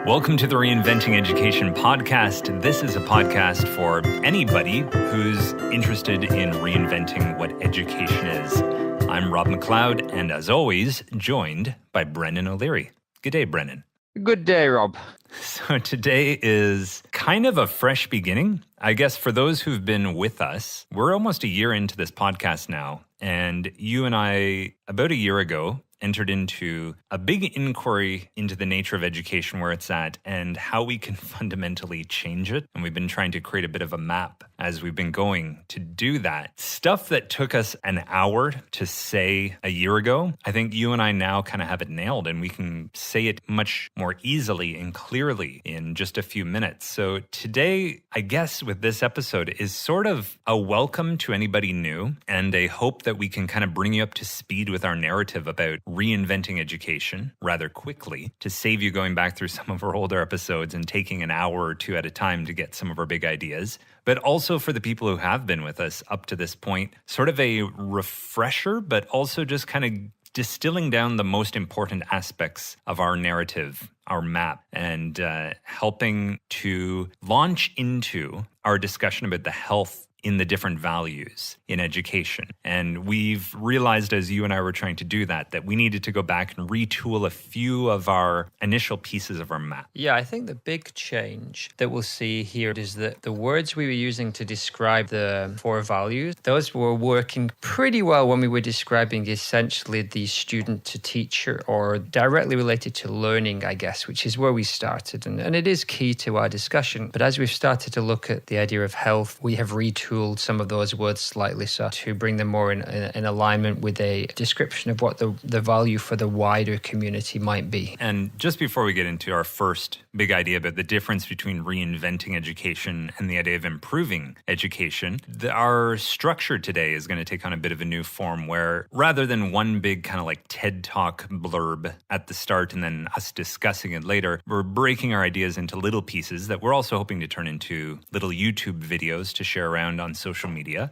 Welcome to the Reinventing Education podcast. This is a podcast for anybody who's interested in reinventing what education is. I'm Rob McLeod, and as always, joined by Brendan O'Leary. Good day, Brendan. Good day, Rob. So today is kind of a fresh beginning. I guess for those who've been with us, we're almost a year into this podcast now. And you and I, about a year ago, entered into a big inquiry into the nature of education, where it's at, and how we can fundamentally change it. And we've been trying to create a bit of a map as we've been going to do that. Stuff that took us an hour to say a year ago, I think you and I now kind of have it nailed, and we can say it much more easily and clearly in just a few minutes. So today, I guess with this episode, is sort of a welcome to anybody new and a hope that we can kind of bring you up to speed with our narrative about reinventing education rather quickly, to save you going back through some of our older episodes and taking an hour or two at a time to get some of our big ideas. But also for the people who have been with us up to this point, sort of a refresher, but also just kind of distilling down the most important aspects of our narrative, our map, and helping to launch into our discussion about the health in the different values in education. And we've realized, as you and I were trying to do that we needed to go back and retool a few of our initial pieces of our map. Yeah, I think the big change that we'll see here is that the words we were using to describe the four values, those were working pretty well when we were describing essentially the student to teacher, or directly related to learning, I guess, which is where we started. And it is key to our discussion. But as we've started to look at the idea of health, we have retooled some of those words slightly so to bring them more in alignment with a description of what the value for the wider community might be. And just before we get into our first big idea about the difference between reinventing education and the idea of improving education, our structure today is going to take on a bit of a new form, where rather than one big kind of like TED Talk blurb at the start and then us discussing it later, we're breaking our ideas into little pieces that we're also hoping to turn into little YouTube videos to share around on social media.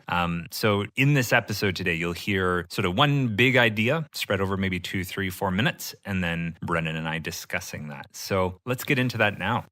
So in this episode today, you'll hear sort of one big idea spread over maybe 2, 3, 4 minutes, and then Brendan and I discussing that. So let's get into that now.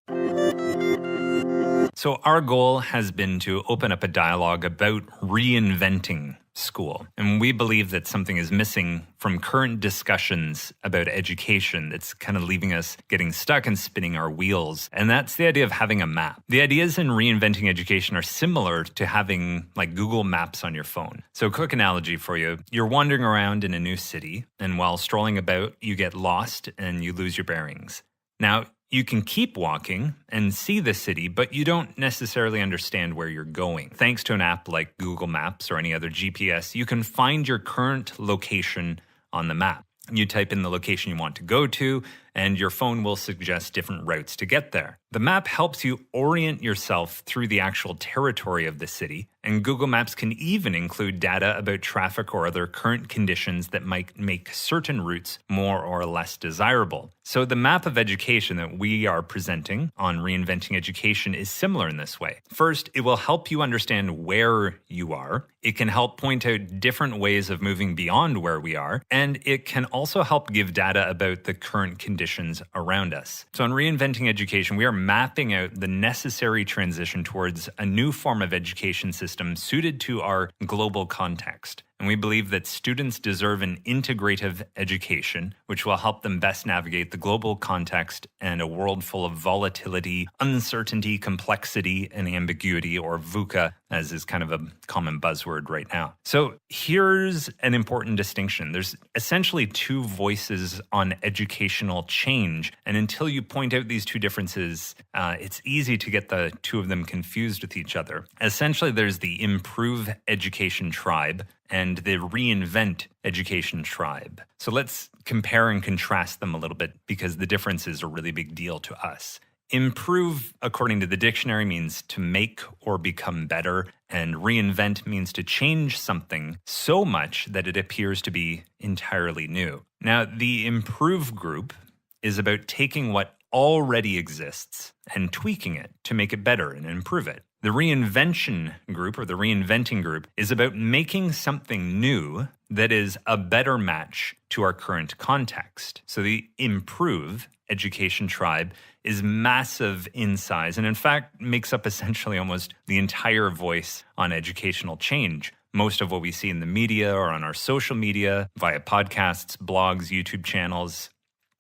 So our goal has been to open up a dialogue about reinventing school. And we believe that something is missing from current discussions about education that's kind of leaving us getting stuck and spinning our wheels. And that's the idea of having a map. The ideas in reinventing education are similar to having like Google Maps on your phone. So quick analogy for you. You're wandering around in a new city, and while strolling about, you get lost and you lose your bearings. Now, you can keep walking and see the city, but you don't necessarily understand where you're going. Thanks to an app like Google Maps or any other GPS, you can find your current location on the map. You type in the location you want to go to, and your phone will suggest different routes to get there. The map helps you orient yourself through the actual territory of the city, and Google Maps can even include data about traffic or other current conditions that might make certain routes more or less desirable. So the map of education that we are presenting on Reinventing Education is similar in this way. First, it will help you understand where you are. It can help point out different ways of moving beyond where we are, and it can also help give data about the current conditions around us. So in Reinventing Education, we are mapping out the necessary transition towards a new form of education system suited to our global context. And we believe that students deserve an integrative education, which will help them best navigate the global context and a world full of volatility, uncertainty, complexity, and ambiguity, or VUCA, as is kind of a common buzzword right now. So here's an important distinction. There's essentially two voices on educational change. And until you point out these two differences, it's easy to get the two of them confused with each other. Essentially, there's the Improve Education tribe and the Reinvent Education tribe. So let's compare and contrast them a little bit, because the difference is a really big deal to us. Improve, according to the dictionary, means to make or become better, and reinvent means to change something so much that it appears to be entirely new. Now, the Improve group is about taking what already exists and tweaking it to make it better and improve it. The Reinvention group, or the Reinventing group, is about making something new that is a better match to our current context. So the Improve education tribe is massive in size and in fact makes up essentially almost the entire voice on educational change. Most of what we see in the media or on our social media, via podcasts, blogs, YouTube channels,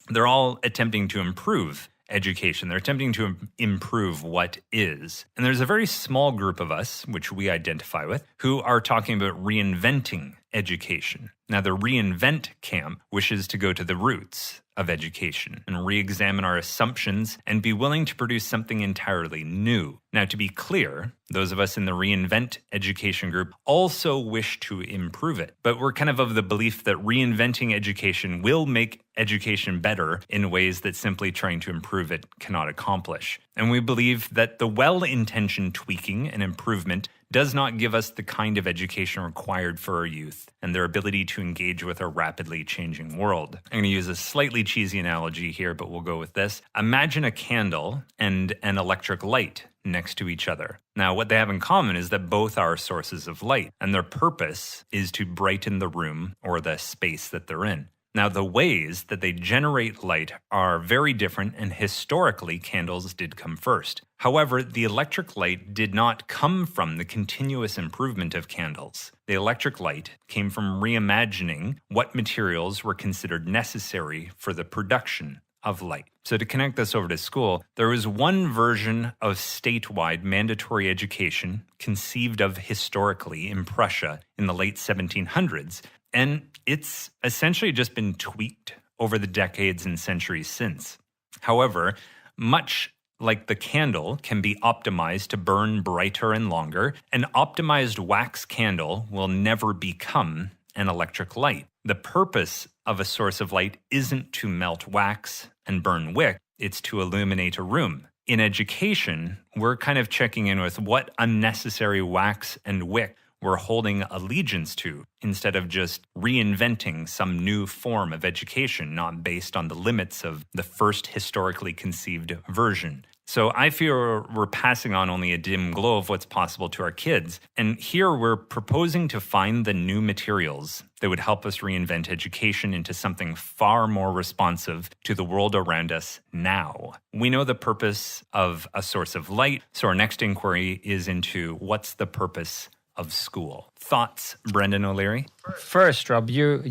they're all attempting to improve education. They're attempting to improve what is. And there's a very small group of us, which we identify with, who are talking about reinventing education. Now, the reinvent camp wishes to go to the roots of education and re-examine our assumptions and be willing to produce something entirely new. Now, to be clear, those of us in the reinvent education group also wish to improve it, but we're kind of the belief that reinventing education will make education better in ways that simply trying to improve it cannot accomplish. And we believe that the well-intentioned tweaking and improvement does not give us the kind of education required for our youth and their ability to engage with our rapidly changing world. I'm going to use a slightly cheesy analogy here, but we'll go with this. Imagine a candle and an electric light next to each other. Now, what they have in common is that both are sources of light, and their purpose is to brighten the room or the space that they're in. Now, the ways that they generate light are very different, and historically, candles did come first. However, the electric light did not come from the continuous improvement of candles. The electric light came from reimagining what materials were considered necessary for the production of light. So to connect this over to school, there was one version of statewide mandatory education conceived of historically in Prussia in the late 1700s, and it's essentially just been tweaked over the decades and centuries since. However, much like the candle can be optimized to burn brighter and longer, an optimized wax candle will never become an electric light. The purpose of a source of light isn't to melt wax and burn wick, it's to illuminate a room. In education, we're kind of checking in with what unnecessary wax and wick we're holding allegiance to, instead of just reinventing some new form of education not based on the limits of the first historically conceived version. So I feel we're passing on only a dim glow of what's possible to our kids. And here we're proposing to find the new materials that would help us reinvent education into something far more responsive to the world around us now. We know the purpose of a source of light, so our next inquiry is into what's the purpose of school. Thoughts, Brendan O'Leary? First, Rob, you're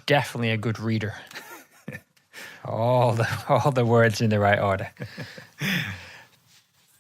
definitely a good reader. all the words in the right order.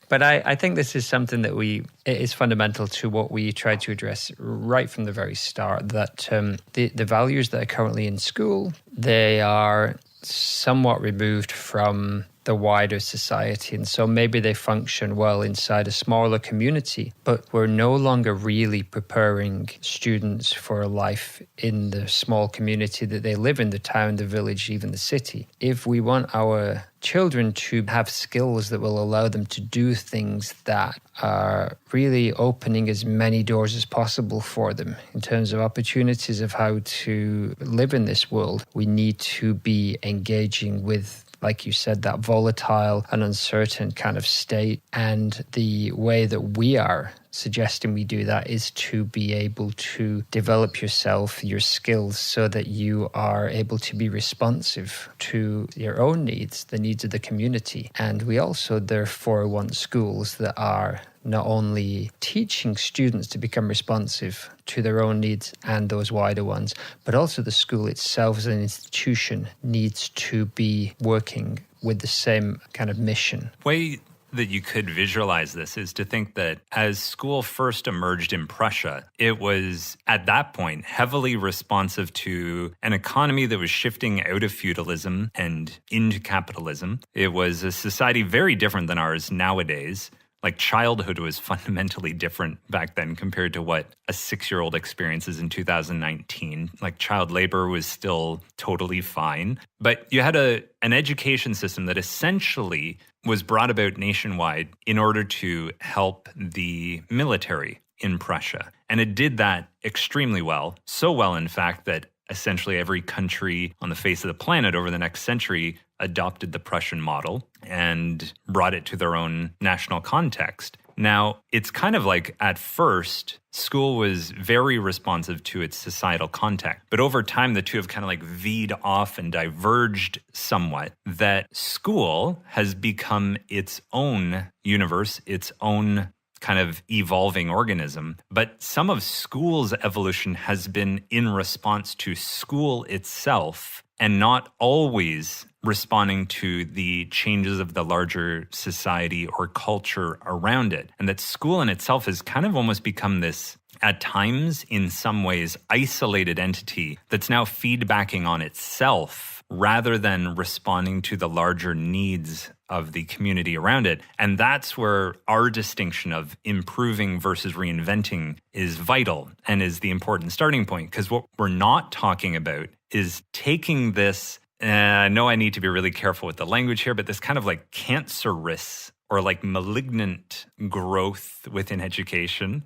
But I think this is something that it is fundamental to what we try to address right from the very start, that the values that are currently in school, they are somewhat removed from the wider society. And so maybe they function well inside a smaller community, but we're no longer really preparing students for a life in the small community that they live in, the town, the village, even the city. If we want our children to have skills that will allow them to do things that are really opening as many doors as possible for them in terms of opportunities of how to live in this world, we need to be engaging with, like you said, that volatile and uncertain kind of state. And the way that we are suggesting we do that is to be able to develop yourself, your skills, so that you are able to be responsive to your own needs, the needs of the community. And we also therefore want schools that are not only teaching students to become responsive to their own needs and those wider ones, but also the school itself as an institution needs to be working with the same kind of mission. Way that you could visualize this is to think that as school first emerged in Prussia, it was at that point heavily responsive to an economy that was shifting out of feudalism and into capitalism. It was a society very different than ours nowadays. Like childhood was fundamentally different back then compared to what a 6-year-old experiences in 2019. Like child labor was still totally fine. But you had an education system that essentially was brought about nationwide in order to help the military in Prussia. And it did that extremely well. So well, in fact, that essentially every country on the face of the planet over the next century adopted the Prussian model and brought it to their own national context. Now, it's kind of like at first, school was very responsive to its societal context. But over time, the two have kind of like V'd off and diverged somewhat. That school has become its own universe, its own kind of evolving organism. But some of school's evolution has been in response to school itself and not always responding to the changes of the larger society or culture around it. And that school in itself has kind of almost become this, at times, in some ways, isolated entity that's now feedbacking on itself rather than responding to the larger needs of the community around it. And that's where our distinction of improving versus reinventing is vital and is the important starting point. Because what we're not talking about is taking this, I know I need to be really careful with the language here, but this kind of like cancerous or like malignant growth within education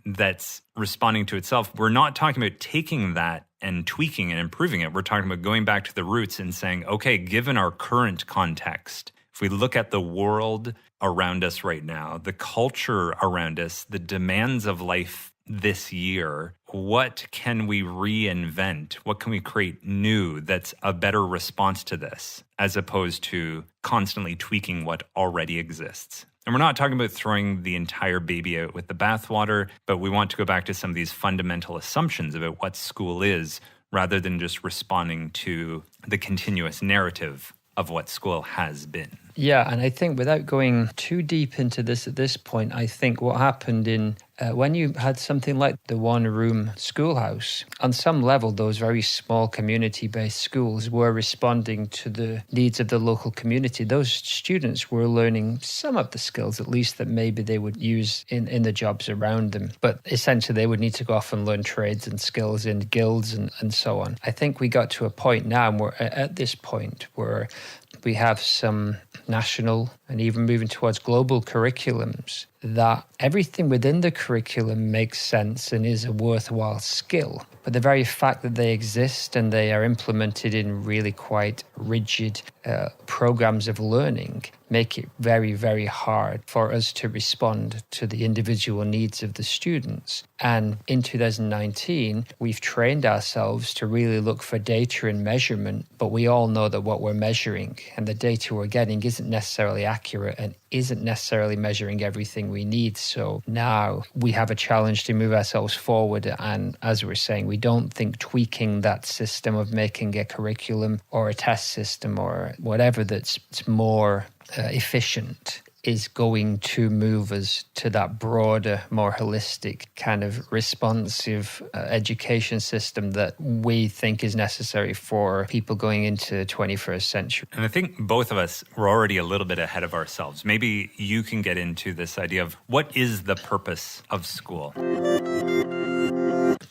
that's responding to itself. We're not talking about taking that and tweaking and improving it. We're talking about going back to the roots and saying, okay, given our current context, if we look at the world around us right now, the culture around us, the demands of life this year, what can we reinvent? What can we create new that's a better response to this, as opposed to constantly tweaking what already exists? And we're not talking about throwing the entire baby out with the bathwater, but we want to go back to some of these fundamental assumptions about what school is, rather than just responding to the continuous narrative of what school has been. Yeah, and I think without going too deep into this at this point, I think what happened in when you had something like the one-room schoolhouse, on some level, those very small community-based schools were responding to the needs of the local community. Those students were learning some of the skills, at least, that maybe they would use in the jobs around them. But essentially, they would need to go off and learn trades and skills in guilds and so on. I think we got to a point now, and we're at this point where we have some national and even moving towards global curriculums that everything within the curriculum makes sense and is a worthwhile skill. But the very fact that they exist and they are implemented in really quite rigid programs of learning make it very, very hard for us to respond to the individual needs of the students. And in 2019, we've trained ourselves to really look for data and measurement, but we all know that what we're measuring and the data we're getting isn't necessarily accurate and isn't necessarily measuring everything we need. So now we have a challenge to move ourselves forward. And as we're saying, we don't think tweaking that system of making a curriculum or a test system or whatever that's more efficient is going to move us to that broader, more holistic, kind of responsive education system that we think is necessary for people going into the 21st century. And I think both of us were already a little bit ahead of ourselves. Maybe you can get into this idea of what is the purpose of school?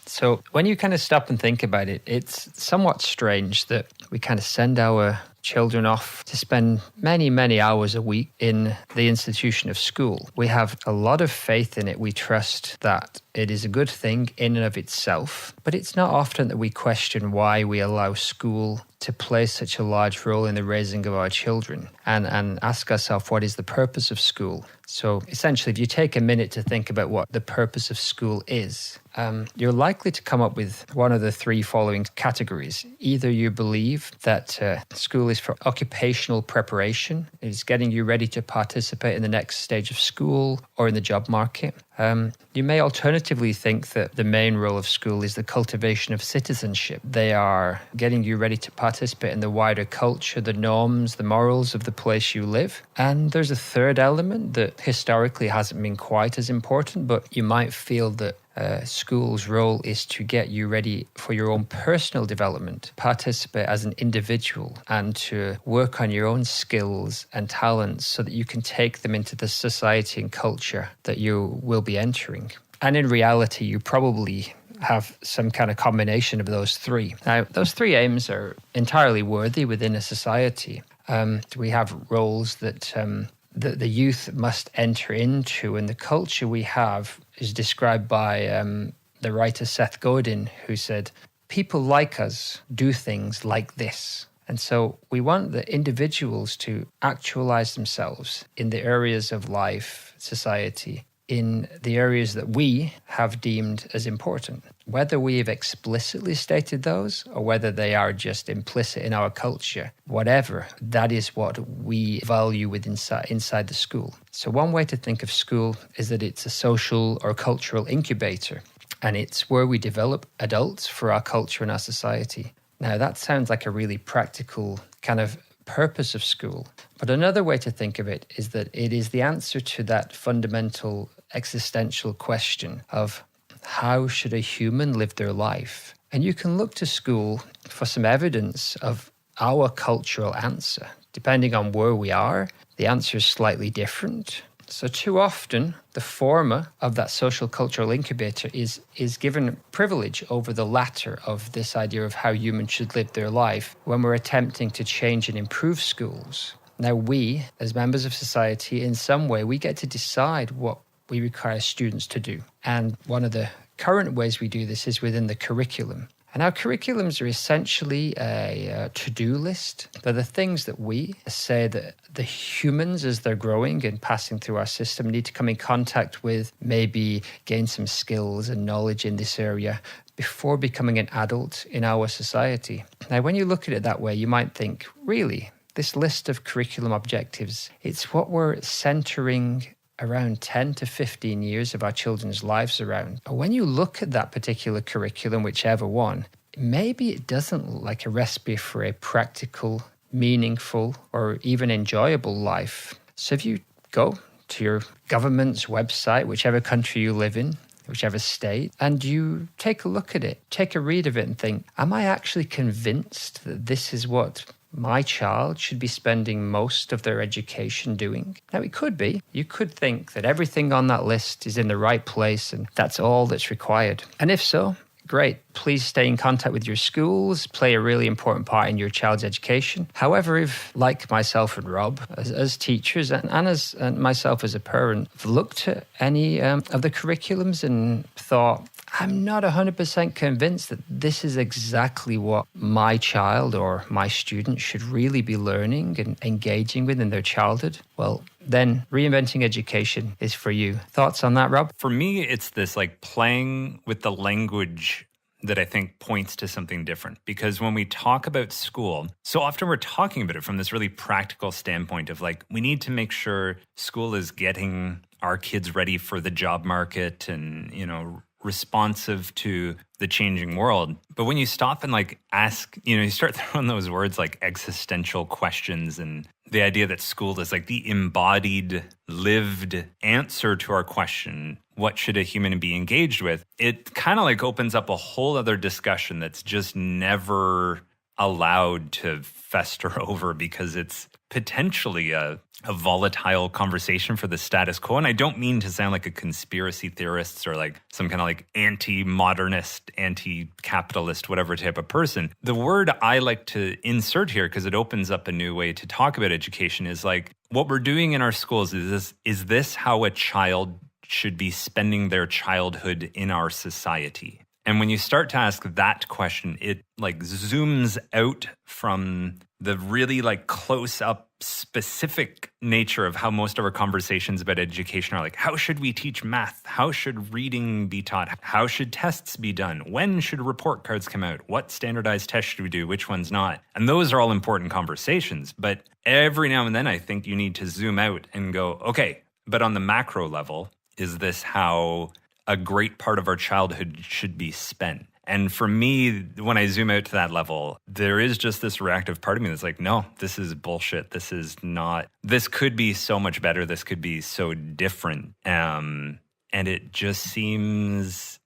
So when you kind of stop and think about it, it's somewhat strange that we kind of send our children off to spend many, many hours a week in the institution of school. We have a lot of faith in it. We trust that it is a good thing in and of itself, but it's not often that we question why we allow school to play such a large role in the raising of our children and ask ourselves, what is the purpose of school? So essentially, if you take a minute to think about what the purpose of school is, you're likely to come up with one of the three following categories. Either you believe that school is for occupational preparation, it's getting you ready to participate in the next stage of school or in the job market. You may alternatively think that the main role of school is the cultivation of citizenship. They are getting you ready to participate in the wider culture, the norms, the morals of the place you live. And there's a third element that historically hasn't been quite as important, but you might feel that school's role is to get you ready for your own personal development, participate as an individual, and to work on your own skills and talents so that you can take them into the society and culture that you will be entering. And in reality, you probably have some kind of combination of those three. Now, those three aims are entirely worthy within a society. We have roles that the youth must enter into, and the culture we have is described by the writer Seth Godin, who said, "People like us do things like this." And so we want the individuals to actualize themselves in the areas of life, society, in the areas that we have deemed as important. Whether we have explicitly stated those or whether they are just implicit in our culture, whatever, that is what we value inside the school. So one way to think of school is that it's a social or cultural incubator, and it's where we develop adults for our culture and our society. Now, that sounds like a really practical kind of purpose of school. But another way to think of it is that it is the answer to that fundamental existential question of how should a human live their life? And you can look to school for some evidence of our cultural answer. Depending on where we are, the answer is slightly different. So too often, the former of that social cultural incubator is given privilege over the latter of this idea of how humans should live their life when we're attempting to change and improve schools. Now we, as members of society, in some way, we get to decide what we require students to do. And one of the current ways we do this is within the curriculum. And our curriculums are essentially a to-do list. They're the things that we say that the humans, as they're growing and passing through our system, need to come in contact with, maybe gain some skills and knowledge in this area before becoming an adult in our society. Now, when you look at it that way, you might think, really, this list of curriculum objectives, it's what we're centering around 10 to 15 years of our children's lives around. But when you look at that particular curriculum, whichever one, maybe it doesn't look like a recipe for a practical, meaningful, or even enjoyable life. So if you go to your government's website, whichever country you live in, whichever state, and you take a look at it, take a read of it and think, am I actually convinced that this is what my child should be spending most of their education doing? Now, it could be. You could think that everything on that list is in the right place and that's all that's required. And if so, great. Please stay in contact with your schools, play a really important part in your child's education. However, if, like myself and Rob, as teachers and as myself as a parent, have looked at any of the curriculums and thought, I'm not 100% convinced that this is exactly what my child or my student should really be learning and engaging with in their childhood, well, then reinventing education is for you. Thoughts on that, Rob? For me, it's this like playing with the language that I think points to something different. Because when we talk about school, so often we're talking about it from this really practical standpoint of like, we need to make sure school is getting our kids ready for the job market and, responsive to the changing world. But when you stop and like ask, you start throwing those words like existential questions and the idea that school is like the embodied, lived answer to our question, what should a human be engaged with? It kind of like opens up a whole other discussion that's just never allowed to fester over because it's potentially a volatile conversation for the status quo. And I don't mean to sound like a conspiracy theorist or like some kind of like anti-modernist, anti-capitalist, whatever type of person. The word I like to insert here, because it opens up a new way to talk about education, is like what we're doing in our schools is this how a child should be spending their childhood in our society? And when you start to ask that question, it like zooms out from the really like close up specific nature of how most of our conversations about education are like, how should we teach math? How should reading be taught? How should tests be done? When should report cards come out? What standardized tests should we do? Which ones not? And those are all important conversations. But every now and then I think you need to zoom out and go, okay, but on the macro level, is this how a great part of our childhood should be spent? And for me, when I zoom out to that level, there is just this reactive part of me that's like, no, this is bullshit. This is not, this could be so much better. This could be so different. And it just seems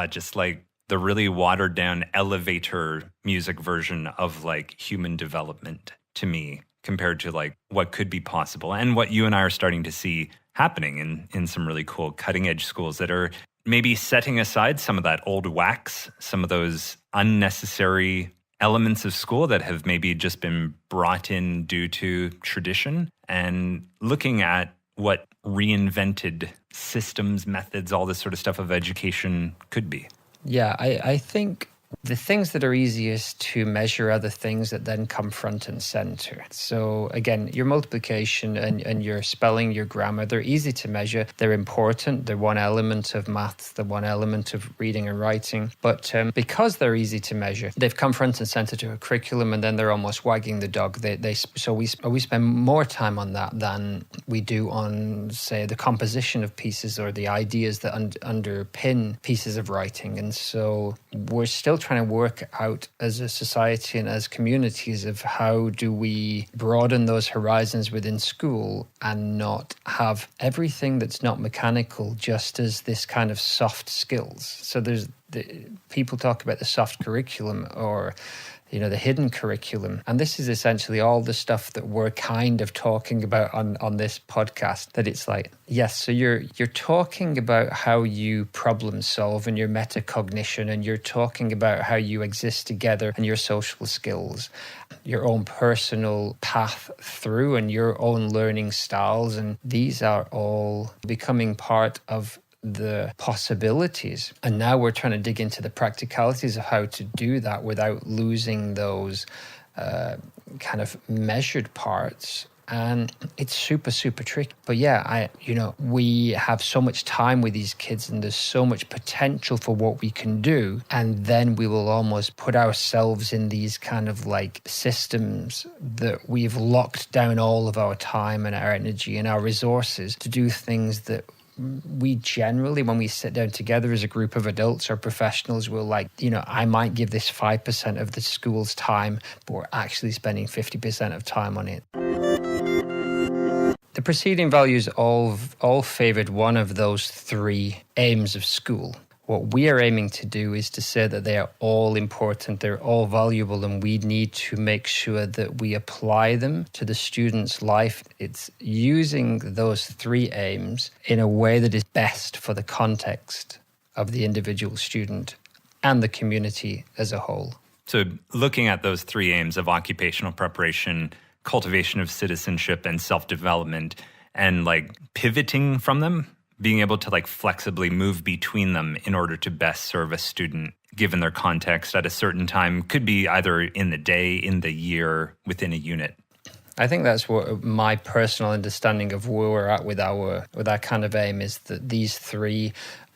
just like the really watered down elevator music version of like human development to me compared to like what could be possible and what you and I are starting to see happening in some really cool cutting edge schools that are maybe setting aside some of that old wax, some of those unnecessary elements of school that have maybe just been brought in due to tradition and looking at what reinvented systems, methods, all this sort of stuff of education could be. Yeah, I think The things that are easiest to measure are the things that then come front and center. So again, your multiplication and your spelling, your grammar, they're easy to measure. They're important. They're one element of maths, they're one element of reading and writing. But because they're easy to measure, they've come front and center to a curriculum, and then they're almost wagging the dog. So we spend more time on that than we do on, say, the composition of pieces or the ideas that underpin pieces of writing. And so we're still trying to work out as a society and as communities of how do we broaden those horizons within school and not have everything that's not mechanical just as this kind of soft skills. So people talk about the soft curriculum or the hidden curriculum. And this is essentially all the stuff that we're kind of talking about on this podcast, that it's like, yes, so you're talking about how you problem solve and your metacognition, and you're talking about how you exist together and your social skills, your own personal path through and your own learning styles. And these are all becoming part of the possibilities. And now we're trying to dig into the practicalities of how to do that without losing those kind of measured parts. And it's super, super tricky. But yeah, we have so much time with these kids and there's so much potential for what we can do. And then we will almost put ourselves in these kind of like systems that we've locked down all of our time and our energy and our resources to do things that we generally, when we sit down together as a group of adults or professionals, will I might give this 5% of the school's time, but we're actually spending 50% of time on it. The preceding values all favored one of those three aims of school. What we are aiming to do is to say that they are all important, they're all valuable, and we need to make sure that we apply them to the student's life. It's using those three aims in a way that is best for the context of the individual student and the community as a whole. So looking at those three aims of occupational preparation, cultivation of citizenship, and self-development, and pivoting from them, being able to flexibly move between them in order to best serve a student given their context at a certain time, could be either in the day, in the year, within a unit. I think that's what my personal understanding of where we're at with our kind of aim is, that these three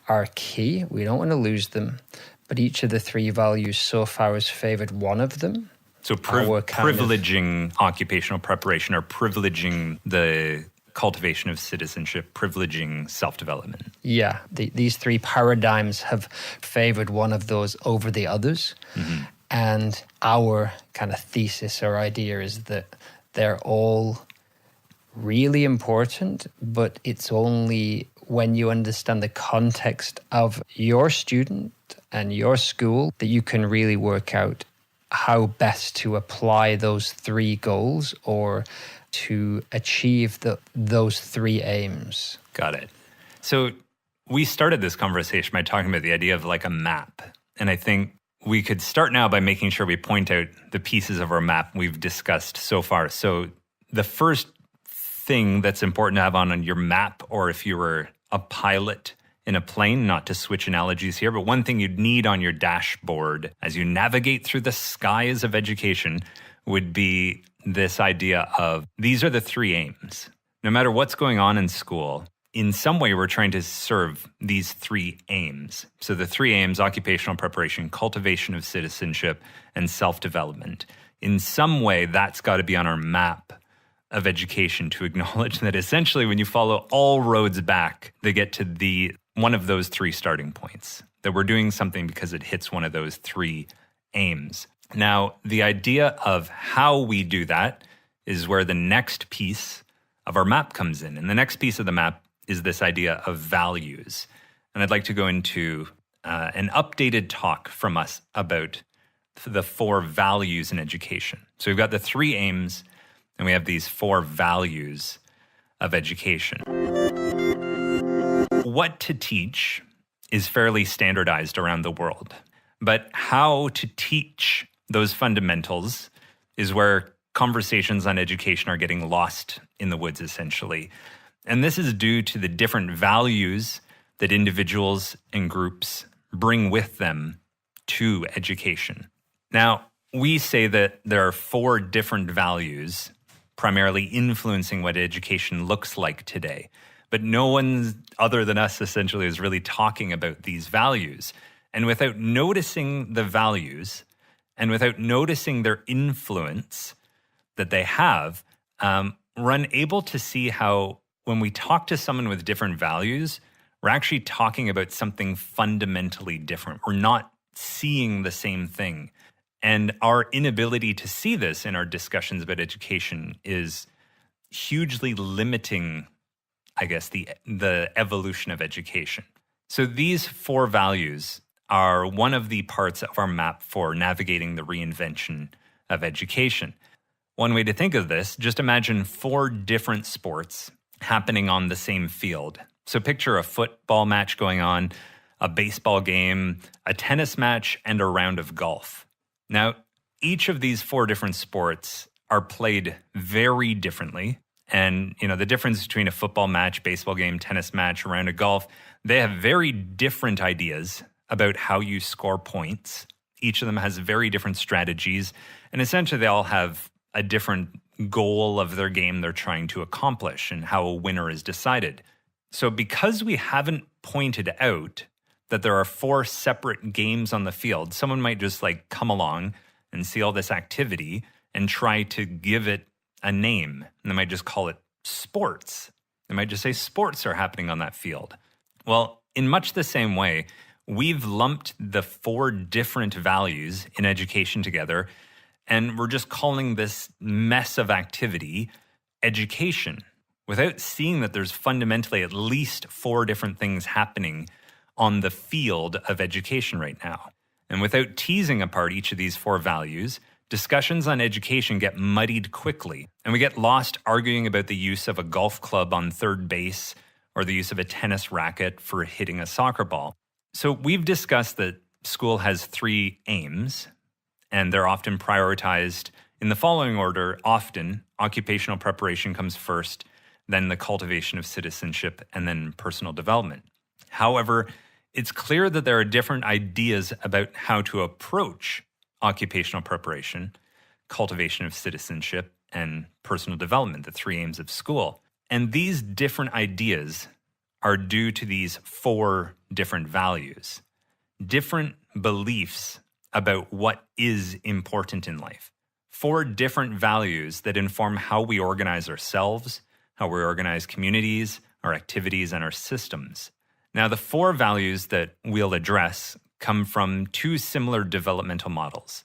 are key. We don't want to lose them, but each of the three values so far has favored one of them. So privileging occupational preparation, or privileging the cultivation of citizenship, privileging self-development. Yeah, these three paradigms have favored one of those over the others. Mm-hmm. And our kind of thesis or idea is that they're all really important, but it's only when you understand the context of your student and your school that you can really work out how best to apply those three goals or to achieve those three aims. Got it. So we started this conversation by talking about the idea of a map. And I think we could start now by making sure we point out the pieces of our map we've discussed so far. So the first thing that's important to have on your map, or if you were a pilot in a plane, not to switch analogies here, but one thing you'd need on your dashboard as you navigate through the skies of education would be this idea of, these are the three aims. No matter what's going on in school, in some way we're trying to serve these three aims. So the three aims: occupational preparation, cultivation of citizenship, and self-development. In some way, that's got to be on our map of education, to acknowledge that essentially when you follow all roads back, they get to one of those three starting points, that we're doing something because it hits one of those three aims. Now, the idea of how we do that is where the next piece of our map comes in. And the next piece of the map is this idea of values. And I'd like to go into an updated talk from us about the four values in education. So we've got the three aims, and we have these four values of education. What to teach is fairly standardized around the world, but how to teach those fundamentals is where conversations on education are getting lost in the woods, essentially. And this is due to the different values that individuals and groups bring with them to education. Now, we say that there are 4 different values primarily influencing what education looks like today. But no one other than us essentially is really talking about these values. And without noticing the values and without noticing their influence that they have, we're unable to see how when we talk to someone with different values, we're actually talking about something fundamentally different. We're not seeing the same thing. And our inability to see this in our discussions about education is hugely limiting, I guess, the evolution of education. So these 4 values are one of the parts of our map for navigating the reinvention of education. One way to think of this, just imagine 4 different sports happening on the same field. So picture a football match going on, a baseball game, a tennis match, and a round of golf. Now, each of these 4 different sports are played very differently. And, the difference between a football match, baseball game, tennis match, a round of golf, they have very different ideas about how you score points. Each of them has very different strategies. And essentially, they all have a different goal of their game they're trying to accomplish and how a winner is decided. So because we haven't pointed out that there are 4 separate games on the field, someone might just come along and see all this activity and try to give it a name. And they might just call it sports. They might just say sports are happening on that field. Well, in much the same way, we've lumped the 4 different values in education together, and we're just calling this mess of activity education, without seeing that there's fundamentally at least 4 different things happening on the field of education right now. And without teasing apart each of these 4 values, discussions on education get muddied quickly, and we get lost arguing about the use of a golf club on third base or the use of a tennis racket for hitting a soccer ball. So we've discussed that school has 3 aims, and they're often prioritized in the following order. Often, occupational preparation comes first, then the cultivation of citizenship, and then personal development. However, it's clear that there are different ideas about how to approach occupational preparation, cultivation of citizenship, and personal development, the 3 aims of school. And these different ideas are due to these 4 different values, different beliefs about what is important in life. 4 different values that inform how we organize ourselves, how we organize communities, our activities, and our systems. Now, the 4 values that we'll address come from 2 similar developmental models.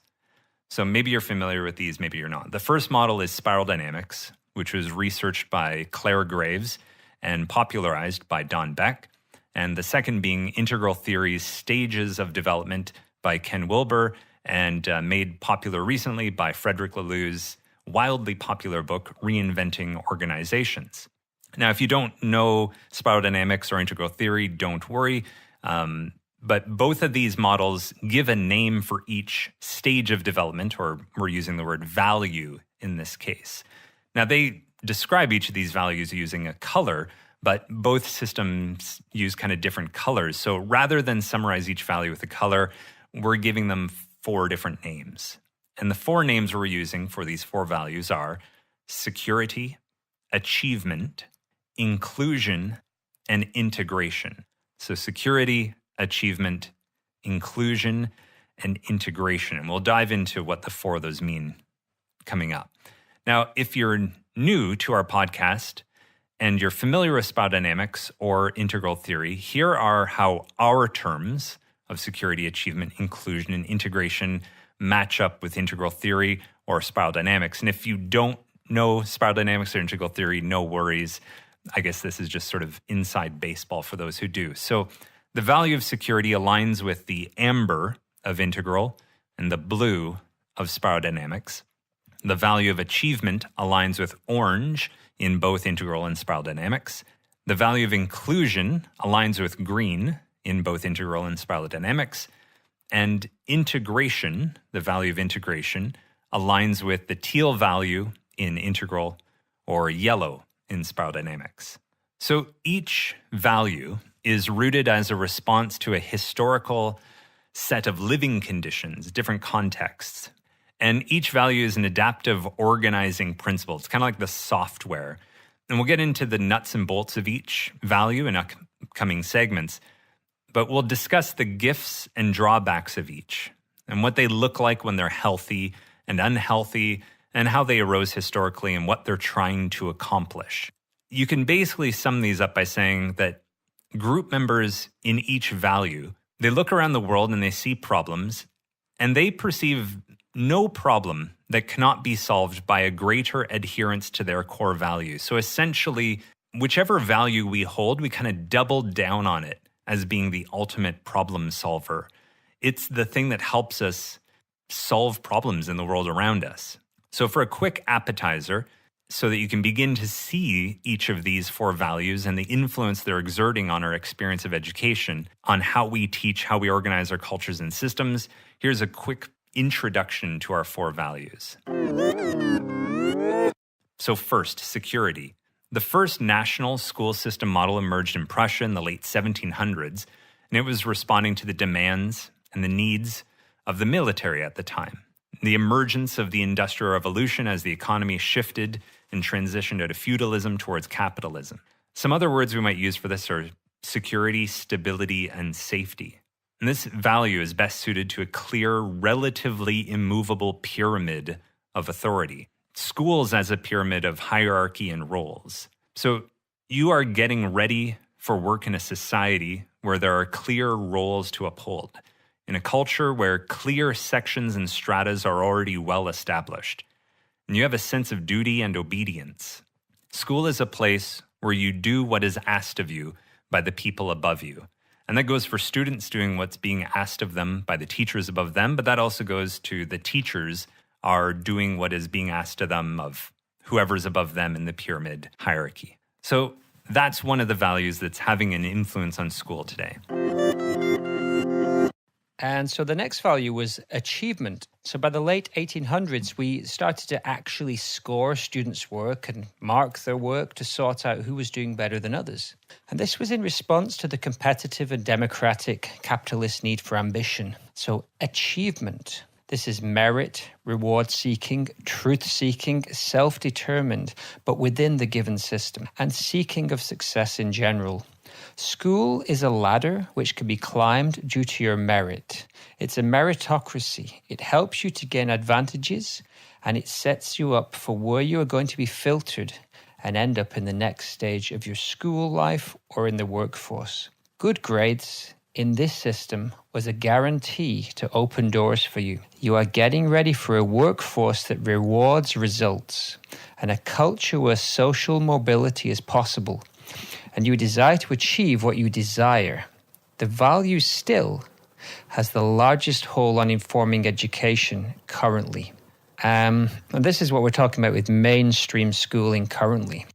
So maybe you're familiar with these, maybe you're not. The first model is spiral dynamics, which was researched by Claire Graves and popularized by Don Beck. And the second being integral theory's stages of development by Ken Wilber and made popular recently by Frederick Laloux's wildly popular book, Reinventing Organizations. Now, if you don't know spiral dynamics or integral theory, don't worry. But both of these models give a name for each stage of development, or we're using the word value in this case. Now, they describe each of these values using a color, but both systems use kind of different colors. So rather than summarize each value with a color, we're giving them 4 different names. And the 4 names we're using for these 4 values are security, achievement, inclusion, and integration. So security, achievement, inclusion, and integration. And we'll dive into what the 4 of those mean coming up. Now, if you're new to our podcast and you're familiar with spiral dynamics or integral theory, here are how our terms of security, achievement, inclusion, and integration match up with integral theory or spiral dynamics. And if you don't know spiral dynamics or integral theory, no worries. I guess this is just sort of inside baseball for those who do. So the value of security aligns with the amber of integral and the blue of spiral dynamics. The value of achievement aligns with orange in both integral and spiral dynamics. The value of inclusion aligns with green in both integral and spiral dynamics. And integration, the value of integration, aligns with the teal value in integral or yellow in spiral dynamics. So each value is rooted as a response to a historical set of living conditions, different contexts. And each value is an adaptive organizing principle. It's kind of like the software. And we'll get into the nuts and bolts of each value in upcoming segments, but we'll discuss the gifts and drawbacks of each and what they look like when they're healthy and unhealthy and how they arose historically and what they're trying to accomplish. You can basically sum these up by saying that group members in each value, they look around the world and they see problems, and they perceive no problem that cannot be solved by a greater adherence to their core values. So essentially, whichever value we hold, we kind of double down on it as being the ultimate problem solver. It's the thing that helps us solve problems in the world around us. So for a quick appetizer, so that you can begin to see each of these 4 values and the influence they're exerting on our experience of education, on how we teach, how we organize our cultures and systems, here's a quick introduction to our 4 values. So first, security. The first national school system model emerged in Prussia in the late 1700s, and it was responding to the demands and the needs of the military at the time. The emergence of the Industrial Revolution as the economy shifted and transitioned out of feudalism towards capitalism. Some other words we might use for this are security, stability, and safety. And this value is best suited to a clear, relatively immovable pyramid of authority. Schools as a pyramid of hierarchy and roles. So you are getting ready for work in a society where there are clear roles to uphold, in a culture where clear sections and stratas are already well established, and you have a sense of duty and obedience. School is a place where you do what is asked of you by the people above you. And that goes for students doing what's being asked of them by the teachers above them, but that also goes to the teachers are doing what is being asked of them of whoever's above them in the pyramid hierarchy. So that's one of the values that's having an influence on school today. And so the next value was achievement. So by the late 1800s, we started to actually score students' work and mark their work to sort out who was doing better than others. And this was in response to the competitive and democratic capitalist need for ambition. So achievement. This is merit, reward-seeking, truth-seeking, self-determined, but within the given system, and seeking of success in general. School is a ladder which can be climbed due to your merit. It's a meritocracy. It helps you to gain advantages, and it sets you up for where you are going to be filtered and end up in the next stage of your school life or in the workforce. Good grades in this system was a guarantee to open doors for you. You are getting ready for a workforce that rewards results and a culture where social mobility is possible, and you desire to achieve what you desire. The value still has the largest hold on informing education currently. And this is what we're talking about with mainstream schooling currently.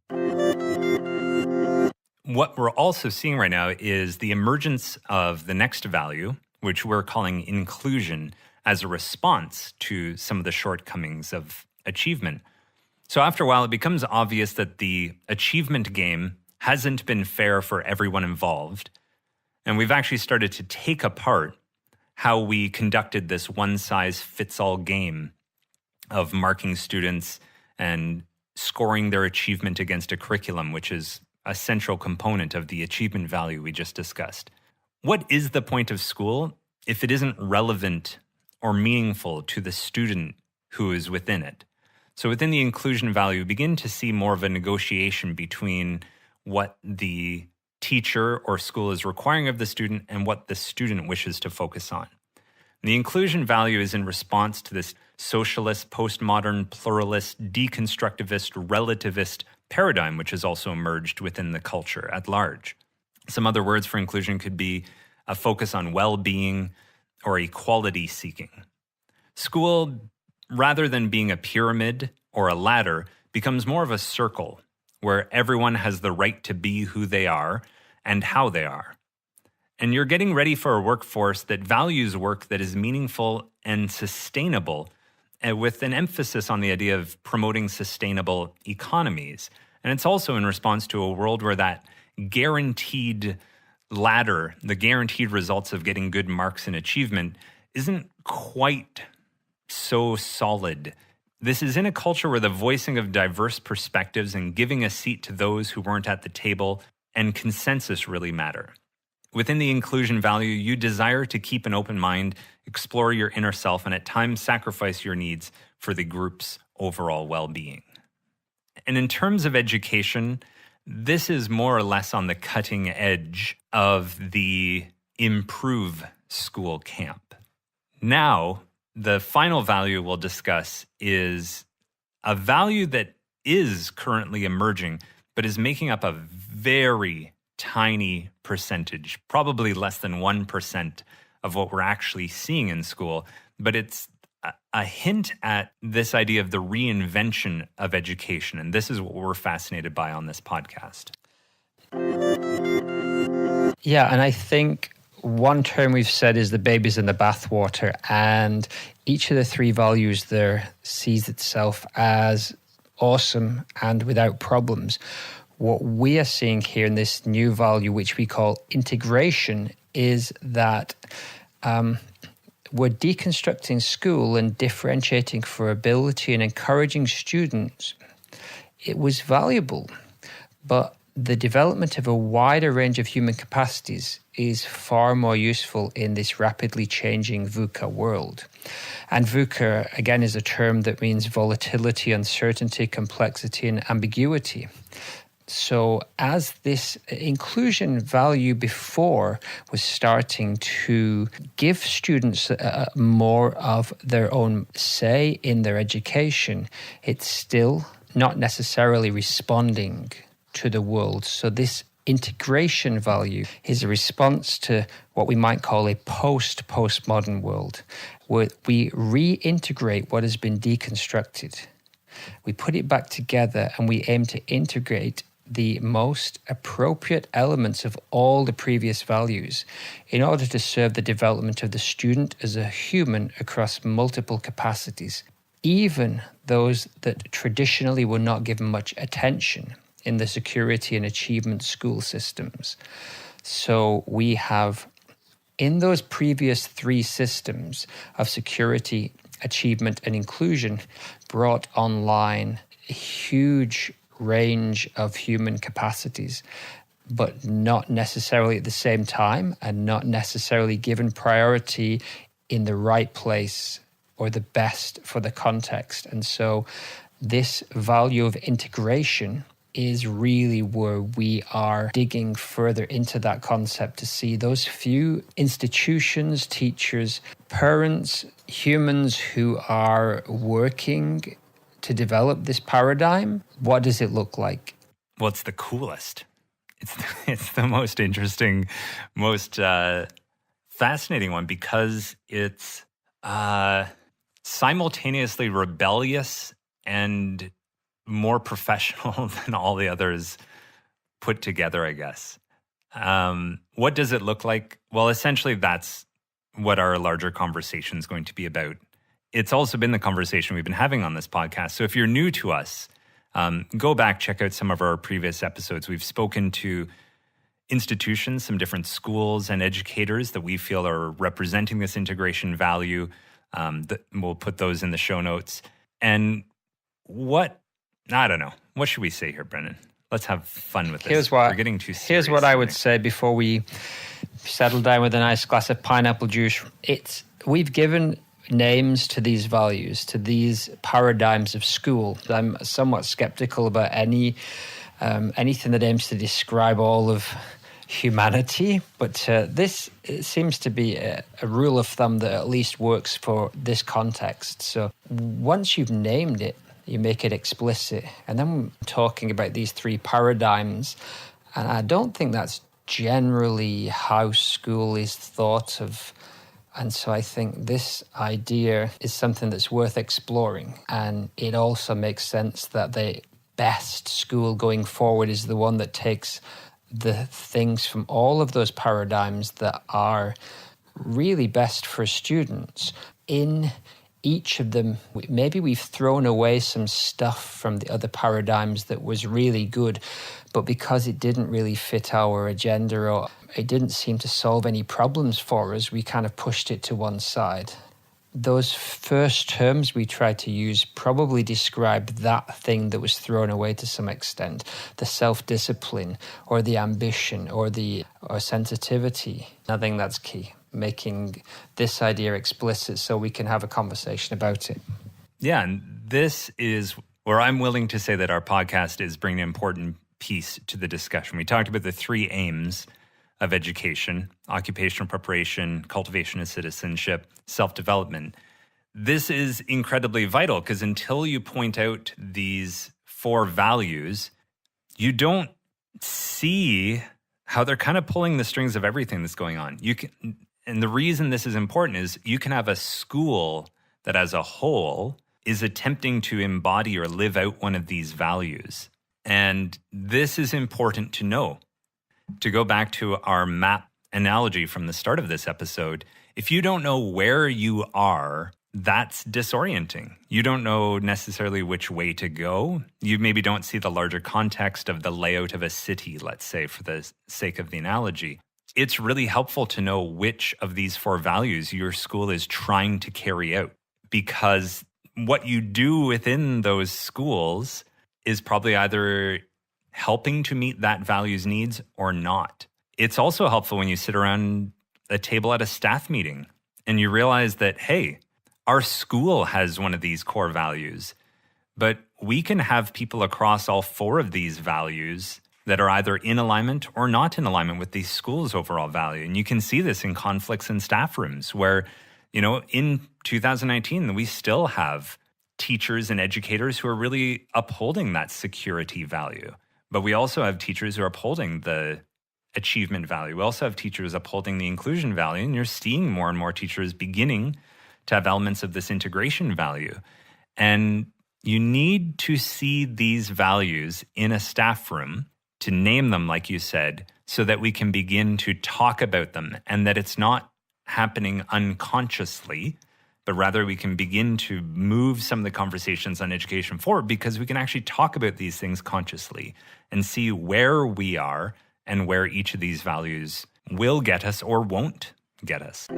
What we're also seeing right now is the emergence of the next value, which we're calling inclusion, as a response to some of the shortcomings of achievement. So after a while, it becomes obvious that the achievement game hasn't been fair for everyone involved. And we've actually started to take apart how we conducted this one-size-fits-all game of marking students and scoring their achievement against a curriculum, which is a central component of the achievement value we just discussed. What is the point of school if it isn't relevant or meaningful to the student who is within it? So within the inclusion value, we begin to see more of a negotiation between what the teacher or school is requiring of the student and what the student wishes to focus on. And the inclusion value is in response to this socialist, postmodern, pluralist, deconstructivist, relativist paradigm, which has also emerged within the culture at large. Some other words for inclusion could be a focus on well-being or equality seeking. School, rather than being a pyramid or a ladder, becomes more of a circle where everyone has the right to be who they are and how they are. And you're getting ready for a workforce that values work that is meaningful and sustainable, and with an emphasis on the idea of promoting sustainable economies. And it's also in response to a world where that guaranteed ladder, the guaranteed results of getting good marks in achievement, isn't quite so solid. This is in a culture where the voicing of diverse perspectives and giving a seat to those who weren't at the table and consensus really matter. Within the inclusion value, you desire to keep an open mind, explore your inner self, and at times sacrifice your needs for the group's overall well-being. And in terms of education, this is more or less on the cutting edge of the improve school camp. Now, the final value we'll discuss is a value that is currently emerging, but is making up a very tiny percentage, probably less than 1% of what we're actually seeing in school. But it's a hint at this idea of the reinvention of education. And this is what we're fascinated by on this podcast. Yeah, and I think one term we've said is the baby's in the bathwater, and each of the three values there sees itself as awesome and without problems. What we are seeing here in this new value, which we call integration, is that we're deconstructing school and differentiating for ability and encouraging students. It was valuable, but the development of a wider range of human capacities is far more useful in this rapidly changing VUCA world. And VUCA, again, is a term that means volatility, uncertainty, complexity, and ambiguity. So as this inclusion value before was starting to give students more of their own say in their education, it's still not necessarily responding to the world. So this integration value is a response to what we might call a postmodern world, where we reintegrate what has been deconstructed. We put it back together and we aim to integrate the most appropriate elements of all the previous values in order to serve the development of the student as a human across multiple capacities, even those that traditionally were not given much attention in the security and achievement school systems. So we have, in those previous three systems of security, achievement, and inclusion, brought online a huge range of human capacities, but not necessarily at the same time and not necessarily given priority in the right place or the best for the context. And so this value of integration is really where we are digging further into that concept to see those few institutions, teachers, parents, humans who are working to develop this paradigm. What does it look like? Well, it's the coolest. It's the most interesting, most fascinating one because it's simultaneously rebellious and more professional than all the others put together, I guess. What does it look like? Well, essentially, that's what our larger conversation is going to be about. It's also been the conversation we've been having on this podcast. So if you're new to us, go back, check out some of our previous episodes. We've spoken to institutions, some different schools and educators that we feel are representing this integration value. We'll put those in the show notes. And I don't know. What should we say here, Brennan? Let's have fun with this. We're getting too serious. Here's what I would say before we settle down with a nice glass of pineapple juice. We've given names to these values, to these paradigms of school. I'm somewhat skeptical about anything that aims to describe all of humanity, but this seems to be a rule of thumb that at least works for this context. So once you've named it, you make it explicit. And then we're talking about these three paradigms, and I don't think that's generally how school is thought of. And so I think this idea is something that's worth exploring. And it also makes sense that the best school going forward is the one that takes the things from all of those paradigms that are really best for students in each of them, maybe we've thrown away some stuff from the other paradigms that was really good, but because it didn't really fit our agenda or it didn't seem to solve any problems for us, we kind of pushed it to one side. Those first terms we tried to use probably describe that thing that was thrown away to some extent, the self-discipline or the ambition or sensitivity. I think that's key, making this idea explicit so we can have a conversation about it. Yeah, and this is where I'm willing to say that our podcast is bringing an important piece to the discussion. We talked about the 3 aims of education: occupational preparation, cultivation of citizenship, self-development. This is incredibly vital because until you point out these 4 values, you don't see how they're kind of pulling the strings of everything that's going on. And the reason this is important is you can have a school that as a whole is attempting to embody or live out one of these values. And this is important to know. To go back to our map analogy from the start of this episode, if you don't know where you are, that's disorienting. You don't know necessarily which way to go. You maybe don't see the larger context of the layout of a city, let's say, for the sake of the analogy. It's really helpful to know which of these 4 values your school is trying to carry out, because what you do within those schools is probably either helping to meet that value's needs or not. It's also helpful when you sit around a table at a staff meeting and you realize that, hey, our school has one of these core values, but we can have people across all 4 of these values that are either in alignment or not in alignment with the school's overall value. And you can see this in conflicts in staff rooms where, in 2019, we still have teachers and educators who are really upholding that security value. But we also have teachers who are upholding the achievement value. We also have teachers upholding the inclusion value, and you're seeing more and more teachers beginning to have elements of this integration value. And you need to see these values in a staff room, to name them, like you said, so that we can begin to talk about them and that it's not happening unconsciously, but rather we can begin to move some of the conversations on education forward because we can actually talk about these things consciously and see where we are and where each of these values will get us or won't get us.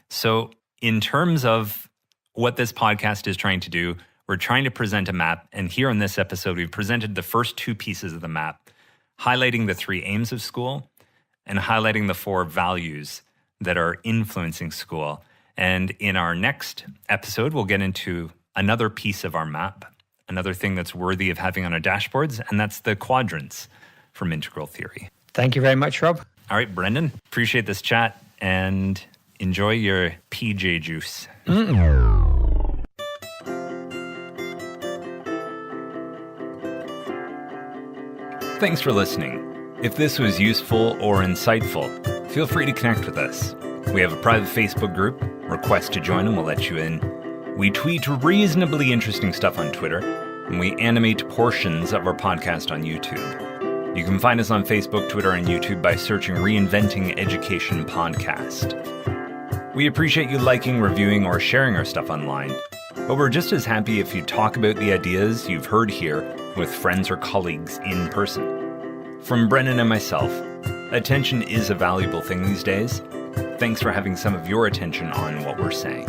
So in terms of what this podcast is trying to do, we're trying to present a map. And here in this episode, we've presented the first 2 pieces of the map, highlighting the 3 aims of school and highlighting the 4 values that are influencing school. And in our next episode, we'll get into another piece of our map, another thing that's worthy of having on our dashboards, and that's the quadrants from integral theory. Thank you very much, Rob. All right, Brendan, appreciate this chat and enjoy your PJ juice. Thanks for listening. If this was useful or insightful, feel free to connect with us. We have a private Facebook group. Request to join and we'll let you in. We tweet reasonably interesting stuff on Twitter, and we animate portions of our podcast on YouTube. You can find us on Facebook, Twitter, and YouTube by searching Reinventing Education Podcast. We appreciate you liking, reviewing, or sharing our stuff online, but we're just as happy if you talk about the ideas you've heard here with friends or colleagues in person. From Brennan and myself, attention is a valuable thing these days. Thanks for having some of your attention on what we're saying.